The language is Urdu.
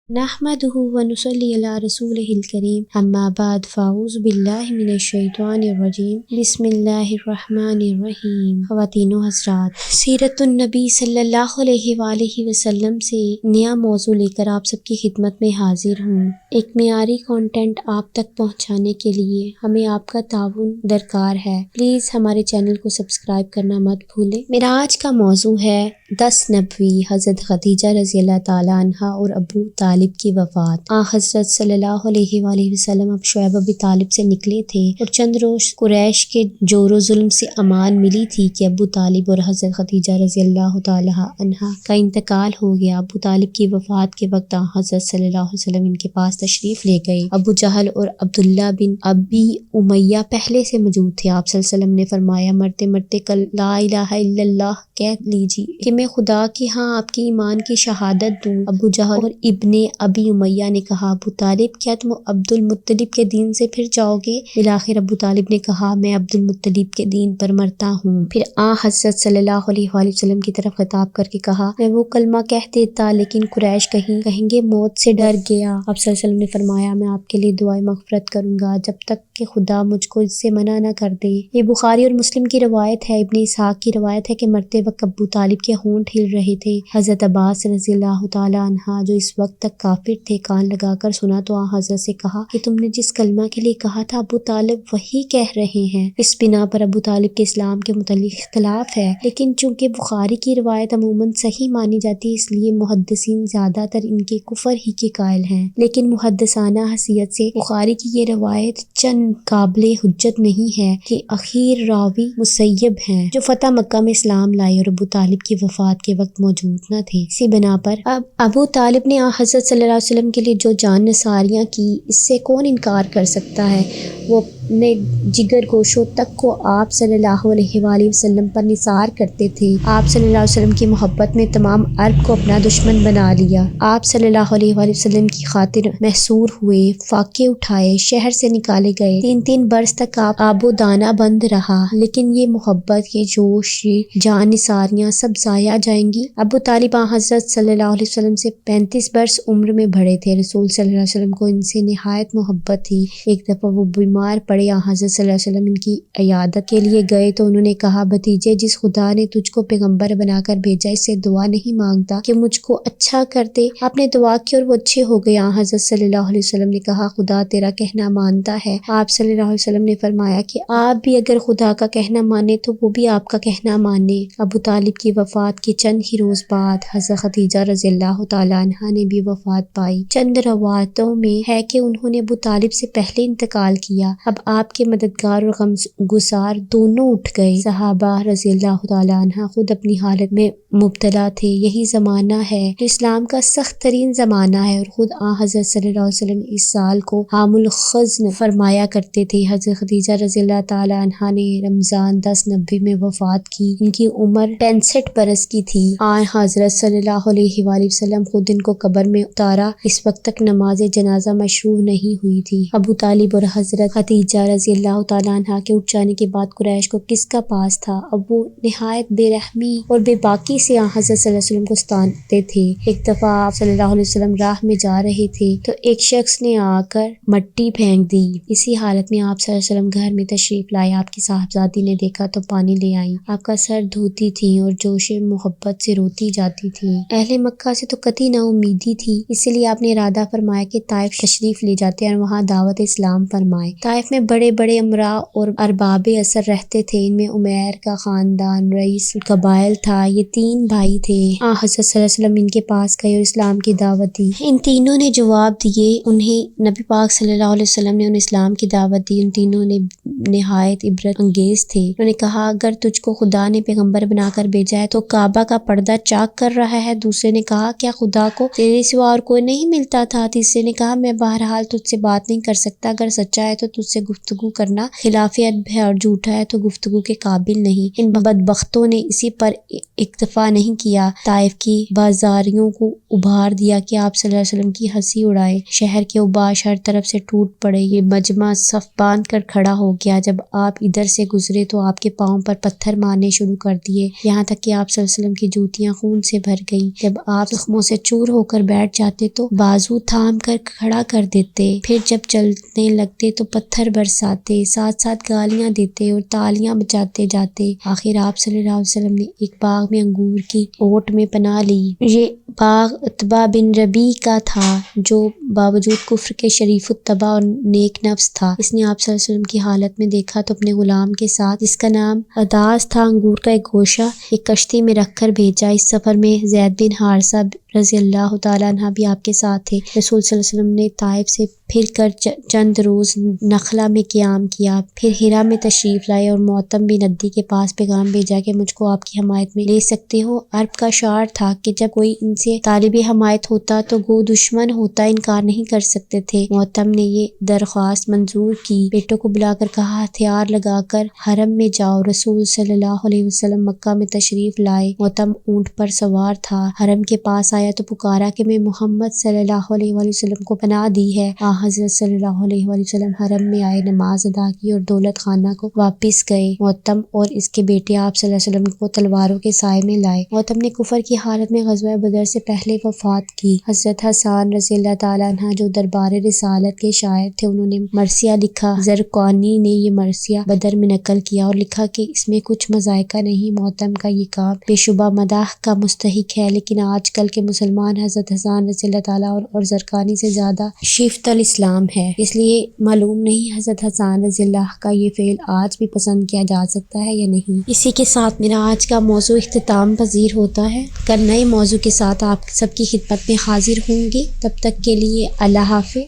نحمده ونصلي علی رسولہ الکریم اما بعد فاعوذ باللہ من الشیطان الرجیم بسم اللہ الرحمن الرحیم۔ خواتین و حضرات، سیرت النبی صلی اللہ علیہ وآلہ وسلم سے نیا موضوع لے کر آپ سب کی خدمت میں حاضر ہوں۔ ایک معیاری کنٹینٹ آپ تک پہنچانے کے لیے ہمیں آپ کا تعاون درکار ہے۔ پلیز ہمارے چینل کو سبسکرائب کرنا مت بھولیں۔ میرا آج کا موضوع ہے 10 نبوی، حضرت خدیجہ رضی اللہ تعالیٰ عنہ اور ابو طالب کی وفات۔ حضرت صلی اللہ علیہ وآلہ وسلم اب شعیب ابی طالب سے نکلے تھے اور چند روز قریش کے جور و ظلم سے امان ملی تھی کہ ابو طالب اور حضرت خدیجہ رضی اللہ تعالیٰ عنہ کا انتقال ہو گیا۔ ابو طالب کی وفات کے وقت حضرت صلی اللہ علیہ وسلم ان کے پاس تشریف لے گئے۔ ابو جہل اور عبداللہ بن ابی امیہ پہلے سے موجود تھے۔ آپ صلی اللہ علیہ وسلم نے فرمایا، مرتے مرتے کل لا الہ الا اللہ کہہ لیجیے کہ میں خدا کے ہاں آپ کی ایمان کی شہادت دوں۔ ابو جہل اور ابن ابی امیہ نے کہا، ابو طالب کیا تم عبد المطلب کے دین سے پھر جاؤ گے؟ بالآخر ابو طالب نے کہا، میں عبد المطلب کے دین پر مرتا ہوں۔ پھر حضرت صلی اللہ علیہ وآلہ وسلم کی طرف خطاب کر کے کہا، میں وہ کلمہ کہہ دیتا لیکن قریش کہیں گے موت سے ڈر گیا۔ آپ صلی اللہ علیہ وسلم نے فرمایا، میں آپ کے لیے دعائے مغفرت کروں گا جب تک کہ خدا مجھ کو اس سے منع نہ کر دے۔ یہ بخاری اور مسلم کی روایت ہے۔ ابن اسحاق کی روایت ہے کہ مرتے وقت ابو طالب کے ہونٹ ہل رہے تھے۔ حضرت عباس رضی اللہ تعالیٰ عنہ جو اس وقت تک کافر تھے، کان لگا کر سنا تو حضرت سے کہا کہ تم نے جس کلمہ کے لیے کہا تھا ابو طالب وہی کہہ رہے ہیں۔ اس بنا پر ابو طالب کے اسلام کے متعلق اختلاف ہے، لیکن چونکہ بخاری کی روایت عموماً صحیح مانی جاتی ہے اس لیے محدثین زیادہ تر ان کے کفر ہی کے قائل ہیں۔ لیکن محدثانہ حیثیت سے بخاری کی یہ روایت چند قابل حجت نہیں ہے کہ اخیر راوی مسیب ہیں جو فتح مکہ میں اسلام لائے اور ابو طالب کی وفات کے وقت موجود نہ تھے۔ اسی بنا پر ابو طالب نے حضرت صلی اللہ علیہ وسلم کے لیے جو جان نثاریاں کی، اس سے کون انکار کر سکتا ہے؟ وہ اپنے جگر گوشوں تک کو آپ صلی اللہ علیہ وآلہ وسلم پر نثار کرتے تھے۔ آپ صلی اللہ علیہ وسلم کی محبت میں تمام عرب کو اپنا دشمن بنا لیا۔ آپ صلی اللہ علیہ وآلہ وسلم کی خاطر محصور ہوئے، فاقے اٹھائے، شہر سے نکالے گئے۔ 3 برس تک آپ آب و دانہ بند رہا، لیکن یہ محبت، یہ جوش، یہ جان نثاریاں سب ضائع جائیں گی۔ ابو طالب حضرت صلی اللہ علیہ وسلم سے 35 برس عمر میں بڑے تھے۔ رسول صلی اللہ علیہ وسلم کو ان سے نہایت محبت تھی۔ ایک دفعہ وہ بیمار پڑے، حضرت صلی اللہ علیہ وسلم ان کی عیادت کے لیے گئے تو انہوں نے کہا، بھتیجے، جس خدا نے تجھ کو پیغمبر بنا کر بھیجا اس سے دعا نہیں مانگتا کہ مجھ کو اچھا کر دے؟ آپ نے دعا کی اور وہ اچھے ہو گئے۔ حضرت صلی اللہ علیہ وسلم نے کہا، خدا تیرا کہنا مانتا ہے۔ آپ صلی اللہ علیہ وسلم نے فرمایا کہ آپ بھی اگر خدا کا کہنا مانے تو وہ بھی آپ کا کہنا مانے۔ ابو طالب کی وفات کے چند ہی روز بعد حضرت خدیجہ رضی اللہ تعالیٰ عنہا نے بھی وفات پائی۔ چند روایتوں میں ہے کہ انہوں نے ابو طالب سے پہلے انتقال کیا۔ اب آپ کے مددگار اور غمگسار دونوں اٹھ گئے۔ صحابہ رضی اللہ تعالیٰ عنہ خود اپنی حالت میں مبتلا تھے۔ یہی زمانہ ہے جو اسلام کا سخت ترین زمانہ ہے اور خود حضرت صلی اللہ علیہ وسلم اس سال کو عام الخزن فرمایا کرتے تھے۔ حضرت خدیجہ رضی اللہ تعالیٰ عنہ نے رمضان 10 نبوی میں وفات کی۔ ان کی عمر 65 برس کی تھی۔ حضرت صلی اللہ علیہ وآلہ وسلم خود ان کو قبر میں اتارا۔ اس وقت تک نماز جنازہ مشروع نہیں ہوئی تھی۔ ابو طالب اور حضرت خدیجہ رضی اللہ تعالیٰ عنہ کے اٹھ جانے کے بعد قریش کو کس کا پاس تھا؟ اب وہ نہایت بے رحمی اور بے باکی سے حضرت صلی اللہ علیہ وسلم کو ستاتے تھے۔ ایک دفعہ آپ صلی اللہ علیہ وسلم راہ میں جا رہے تھے تو ایک شخص نے آ کر مٹی پھینک دی۔ اسی حالت میں آپ صلی اللہ علیہ وسلم گھر میں تشریف لائے۔ آپ کی صاحبزادی نے دیکھا تو پانی لے آئیں۔ آپ کا سر دھوتی تھیں اور جوش محبت سے روتی جاتی تھیں۔ اہل مکہ سے تو قطعی نا امیدی تھی، اسی لیے آپ نے ارادہ فرمایا کہ طائف تشریف لے جاتے ہیں اور وہاں دعوت اسلام فرمائے۔ طائف میں بڑے بڑے امراء اور ارباب اثر رہتے تھے۔ ان میں عمیر کا خاندان رئیس القبائل تھا۔ یہ 3 بھائی تھے۔ حضرت صلی اللہ علیہ وسلم ان کے پاس گئے اور اسلام کی دعوت دی۔ ان تینوں نے جواب دیے۔ انہیں نبی پاک صلی اللہ علیہ وسلم نے انہیں اسلام کی دعوت دی۔ ان تینوں نے نہایت عبرت انگیز تھے۔ انہوں نے کہا، اگر تجھ کو خدا نے پیغمبر بنا کر بھیجا ہے تو کعبہ کا پردہ چاک کر رہا ہے۔ دوسرے نے کہا، کیا خدا کو تیرے سوا اور کوئی نہیں ملتا تھا؟ تیسرے نے کہا، میں بہرحال تجھ سے بات نہیں کر سکتا، اگر سچا ہے تو تجھ سے گفتگو کرنا خلاف ادب ہے اور جھوٹا ہے تو گفتگو کے قابل نہیں۔ ان بدبختوں نے اسی پر اکتفا نہیں کیا، طائف کی بازاریوں کو ابھار دیا کہ آپ صلی اللہ علیہ وسلم کی ہنسی اڑائے۔ شہر کے اوباش ہر طرف سے ٹوٹ پڑے، یہ مجمع صف باندھ کر کھڑا ہو گیا۔ جب آپ ادھر سے گزرے تو آپ کے پاؤں پر پتھر مارنے شروع کر دیے، یہاں تک کہ آپ صلی اللہ علیہ وسلم کی جوتیاں خون سے بھر گئیں۔ جب آپ زخموں سے چور ہو کر بیٹھ جاتے تو بازو تھام کر کھڑا کر دیتے، پھر جب چلنے لگتے تو پتھر برساتے، ساتھ ساتھ گالیاں دیتے اور تالیاں بجاتے جاتے۔ آخر آپ صلی اللہ علیہ وسلم نے ایک باغ میں انگور کی اوٹ میں پناہ لی۔ یہ باغ عتبہ بن ربیع کا تھا جو باوجود کفر کے شریف الطبع اور نیک نفس تھا۔ اس نے آپ صلی اللہ علیہ وسلم کی حالت میں دیکھا تو اپنے غلام کے ساتھ، جس کا نام عداس تھا، انگور کا ایک گوشہ ایک کشتی میں رکھ کر بھیجا۔ اس سفر میں زید بن حارثہ رضی اللہ تعالیٰ عنہ بھی آپ کے ساتھ تھے۔ رسول صلی اللہ علیہ وسلم نے طائف سے پھر کر چند روز نخلا میں قیام کیا، پھر ہرا میں تشریف لائے اور معتم بن عدی کے پاس پیغام بھیجا کہ مجھ کو آپ کی حمایت میں لے سکتے ہو۔ عرب کا شعر تھا کہ جب کوئی ان سے طالب حمایت ہوتا تو گو دشمن ہوتا، انکار نہیں کر سکتے تھے۔ معتم نے یہ درخواست منظور کی، بیٹوں کو بلا کر کہا ہتھیار لگا کر حرم میں جاؤ۔ رسول صلی اللہ علیہ وسلم مکہ میں تشریف لائے، معتم اونٹ پر سوار تھا، حرم کے پاس آیا تو پکارا کہ میں محمد صلی اللہ علیہ وسلم کو پناہ دی ہے۔ حضرت صلی اللہ علیہ وسلم حرم میں آئے، نماز ادا کی اور دولت خانہ کو واپس گئے۔ معتم اور اس کے بیٹے آپ صلی اللہ علیہ وسلم کو تلواروں کے سائے میں لائے۔ معتم نے کفر کی حالت میں غزوہ بدر سے پہلے وفات کی۔ حضرت حسان رضی اللہ تعالیٰ عنہ جو دربار رسالت کے شاعر تھے، انہوں نے مرثیہ لکھا۔ زرقانی نے یہ مرثیہ بدر میں نقل کیا اور لکھا کہ اس میں کچھ مذائقہ نہیں، معتم کا یہ کام بے شبہ مداح کا مستحق ہے، لیکن آج کل کے مسلمان حضرت حسان رضی اللہ تعالیٰ اور زرقانی سے زیادہ شیفت الاسلام ہے، اس لیے معلوم نہیں حضرت حسان رضی اللہ کا یہ فعل آج بھی پسند کیا جا سکتا ہے یا نہیں۔ اسی کے ساتھ میرا آج کا موضوع اختتام پذیر ہوتا ہے۔ کل نئے موضوع کے ساتھ آپ سب کی خدمت میں حاضر ہوں گی، تب تک کے لیے اللہ حافظ۔